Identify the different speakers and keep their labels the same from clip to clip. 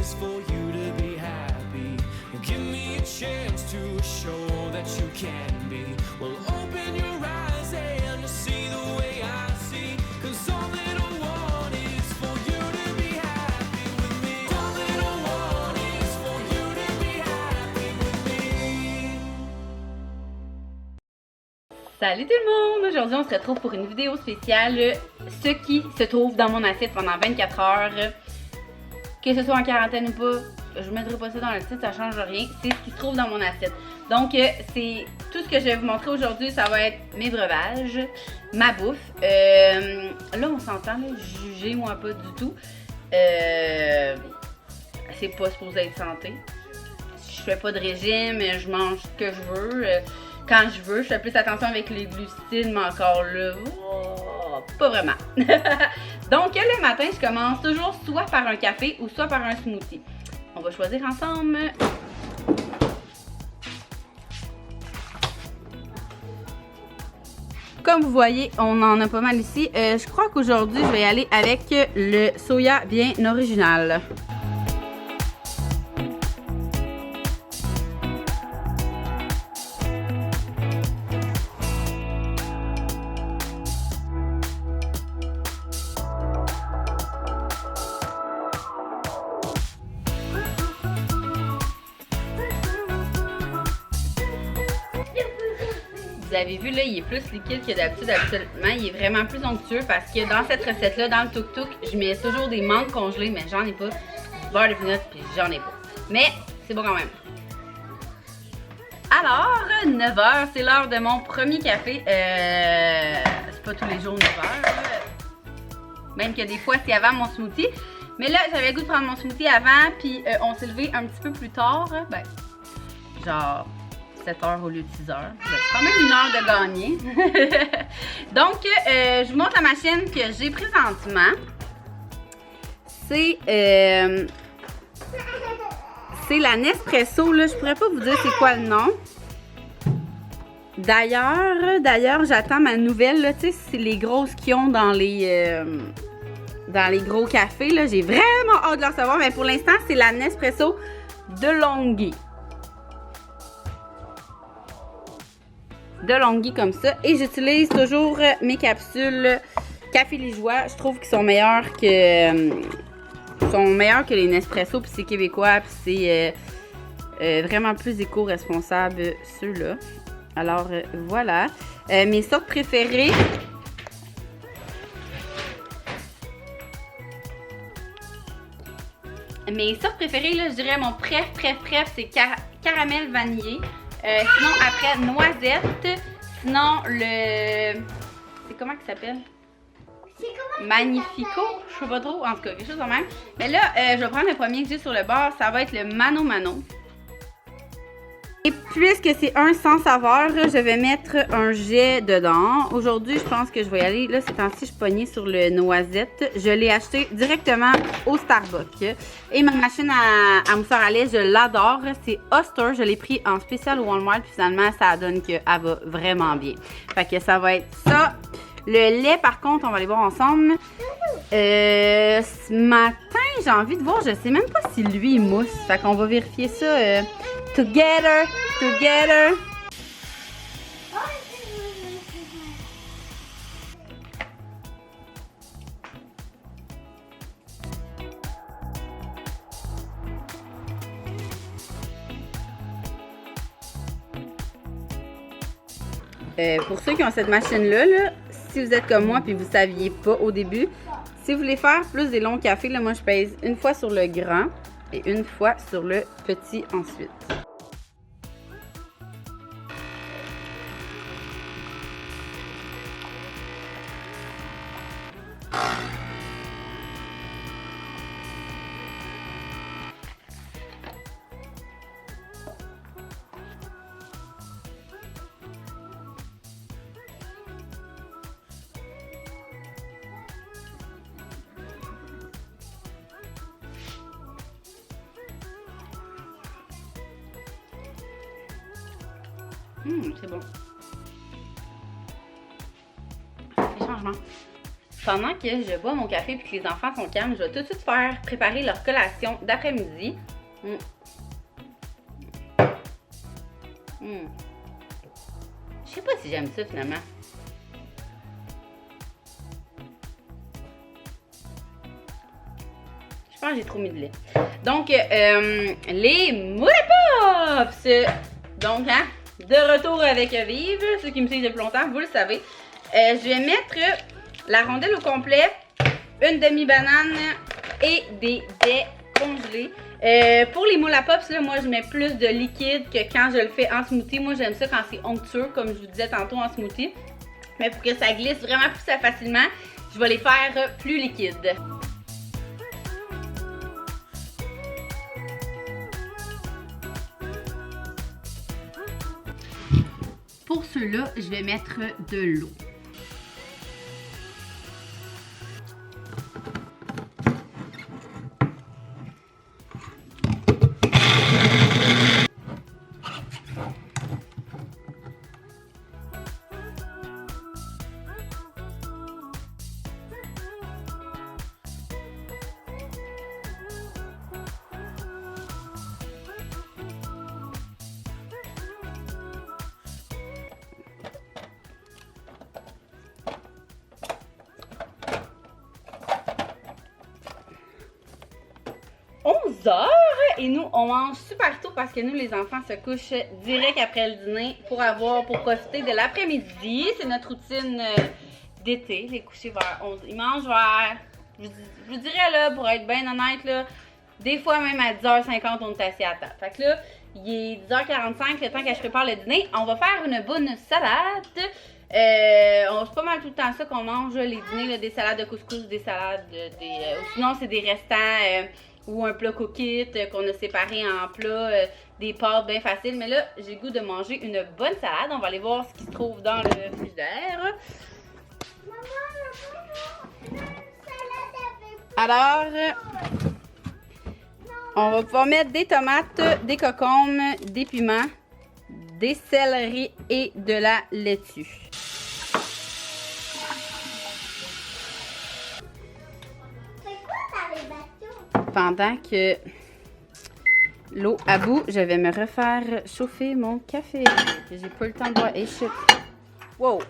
Speaker 1: is for you to be happy. Give me a chance to show that you can be. Well, open your eyes and you'll see the way I see. 'Cause all that I want is for you to be happy with me. All that I want is for you to be happy with me.
Speaker 2: Salut tout le monde! Aujourd'hui, on se retrouve pour une vidéo spéciale. Ce qui se trouve dans mon assiette pendant 24 heures. Que ce soit en quarantaine ou pas, je ne mettrai pas ça dans le titre, ça change rien. C'est ce qui se trouve dans mon assiette. Donc, c'est tout ce que je vais vous montrer aujourd'hui. Ça va être mes breuvages, ma bouffe. Là, on s'entend, jugez-moi pas du tout. C'est pas supposé être santé. Je fais pas de régime, je mange ce que je veux. Quand je veux, je fais plus attention avec les glucides, mais encore là, pas vraiment. Donc, le matin, je commence toujours soit par un café ou soit par un smoothie. On va choisir ensemble. Comme vous voyez, on en a pas mal ici. Je crois qu'aujourd'hui, je vais y aller avec le soya bien original. Vous avez vu là, il est plus liquide que d'habitude. Absolument, il est vraiment plus onctueux parce que dans cette recette-là, dans le tuk-tuk, je mets toujours des menthes congelées, mais j'en ai pas. Du beurre de peanut, puis j'en ai pas. Mais c'est bon quand même. Alors, 9h, c'est l'heure de mon premier café. C'est pas tous les jours 9h. Même que des fois, c'est avant mon smoothie. Mais là, j'avais le goût de prendre mon smoothie avant, puis on s'est levé un petit peu plus tard. Ben, genre 7h au lieu de 6h. C'est quand même une heure de gagner. Donc, je vous montre la machine que j'ai présentement. C'est la Nespresso. Là, je pourrais pas vous dire c'est quoi le nom. D'ailleurs, j'attends ma nouvelle. Là, tu sais, c'est les grosses qu'ils ont dans les gros cafés. Là, j'ai vraiment hâte de la recevoir. Mais pour l'instant, c'est la Nespresso de Longhi. De Longhi comme ça. Et j'utilise toujours mes capsules Café Ligeois. Je trouve qu'ils sont meilleurs que les Nespresso. Puis c'est québécois. Puis c'est vraiment plus éco-responsable ceux-là. Alors voilà. Mes sortes préférées. Mes sortes préférées, là, je dirais mon préf, c'est caramel vanillé. Sinon, après, noisette. Sinon, le... C'est comment qu'il s'appelle? Magnifico? Je sais pas trop. En tout cas, quelque chose de même. Mais là, je vais prendre le premier que j'ai sur le bord. Ça va être le Mano Mano. Et puisque c'est un sans saveur, je vais mettre un jet dedans. Aujourd'hui, je pense que je vais y aller. Là, ces temps-ci, je suis pognée sur le noisette. Je l'ai acheté directement au Starbucks. Et ma machine à mousseur à lait, je l'adore. C'est Oster. Je l'ai pris en spécial au Walmart. Puis finalement, ça donne qu'elle va vraiment bien. Fait que ça va être ça. Le lait, par contre, on va aller voir ensemble. Ce matin, j'ai envie de voir. Je sais même pas si lui, il mousse. Fait qu'on va vérifier ça. Together. Pour ceux qui ont cette machine-là, si vous êtes comme moi et vous ne saviez pas au début, si vous voulez faire plus des longs cafés, là, moi je pèse une fois sur le grand et une fois sur le petit ensuite. C'est bon. Ça fait changement. pendant que je bois mon café et que les enfants sont calmes, je vais tout de suite faire préparer leur collation d'après-midi. Je sais pas si j'aime ça finalement. Je pense que j'ai trop mis de lait. Donc, les Moula Pops! Donc, hein, de retour avec Vive, ceux qui me suivent depuis longtemps, vous le savez. Je vais mettre la rondelle au complet, une demi-banane et des baies congelées. Pour les Moula Pops, là, moi je mets plus de liquide que quand je le fais en smoothie. Moi j'aime ça quand c'est onctueux, comme je vous disais tantôt en smoothie. Mais pour que ça glisse vraiment plus facilement, je vais les faire plus liquides. Pour ceux-là, je vais mettre de l'eau. Et nous, on mange super tôt parce que nous, les enfants se couchent direct après le dîner pour profiter de l'après-midi. C'est notre routine d'été, les coucher vers 11. Ils mangent vers, je vous dirais là, pour être bien honnête, là, des fois même à 10h50, on est assis à table. Fait que là, il est 10h45, le temps que je prépare le dîner. On va faire une bonne salade. C'est pas mal tout le temps ça qu'on mange, les dîners, là, des salades de couscous, des salades, sinon c'est des restants ou un plat cookit qu'on a séparé en plats, des pâtes bien faciles. Mais là, j'ai le goût de manger une bonne salade. On va aller voir ce qui se trouve dans le frigidaire. Alors, on va pouvoir mettre des tomates, des concombres, des piments, des céleris et de la laitue. Pendant que l'eau about, je vais me refaire chauffer mon café. J'ai pas le temps de boire. Hey, shit. Wow!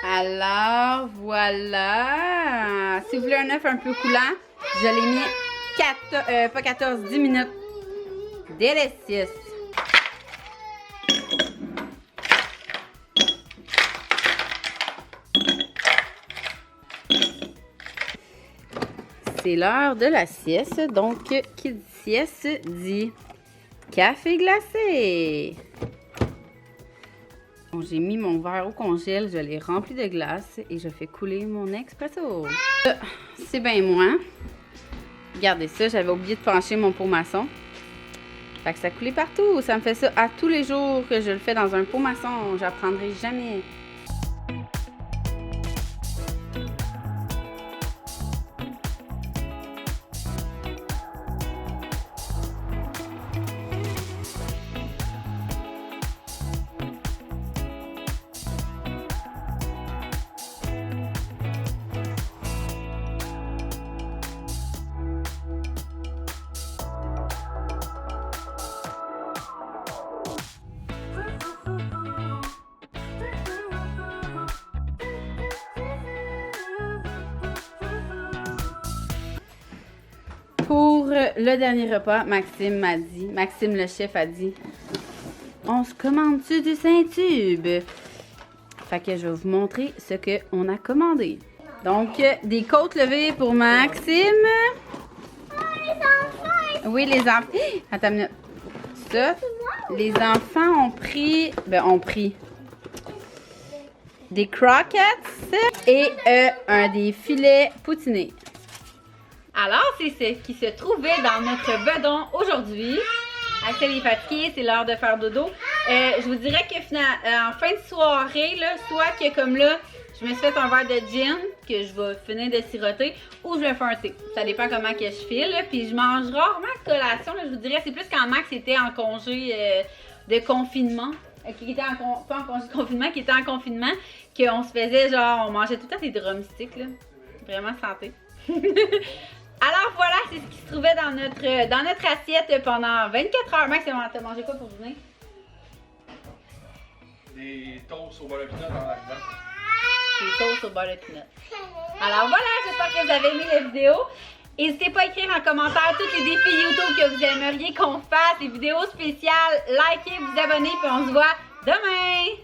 Speaker 2: Alors, voilà. Si vous voulez un œuf un peu coulant, je l'ai mis 10 minutes. Délicieux. c'est l'heure de la sieste. Donc, qui dit sieste dit café glacé. Bon, j'ai mis mon verre au congèle, je l'ai rempli de glace et je fais couler mon expresso. C'est bien moi. Regardez ça, j'avais oublié de pencher mon pot maçon. Fait que ça coulait partout. Ça me fait ça à tous les jours que je le fais dans un pot maçon. J'apprendrai jamais. Pour le dernier repas, Maxime le chef a dit, on se commande-tu du Saint-Tube? Fait que je vais vous montrer ce qu'on a commandé. Donc, des côtes levées pour Maxime. Oui, les enfants. Attends une minute. Ça, les enfants ont pris des croquettes et des filets poutinés. Alors, c'est ce qui se trouvait dans notre bedon aujourd'hui. Axel est fatigué, c'est l'heure de faire dodo. Je vous dirais que en fin de soirée, là, soit que comme là, je me suis fait un verre de gin que je vais finir de siroter ou je vais faire un thé. Ça dépend comment que je file. Là. Puis je mange rarement de collation. Là, je vous dirais, c'est plus quand Max était en congé de confinement. Qui était pas en congé de confinement, qui était en confinement, qu'on se faisait genre, on mangeait tout le temps des drumsticks. Là. Vraiment santé. Alors voilà, c'est ce qui se trouvait dans notre assiette pendant 24 heures. Max, t'as mangé quoi pour dîner?
Speaker 3: Des toasts au beurre de pinot dans la dedans.
Speaker 2: Des toasts au beurre de pinot. Alors voilà, j'espère que vous avez aimé la vidéo. N'hésitez pas à écrire en commentaire tous les défis YouTube que vous aimeriez qu'on fasse, des vidéos spéciales. Likez, vous abonnez, puis on se voit demain!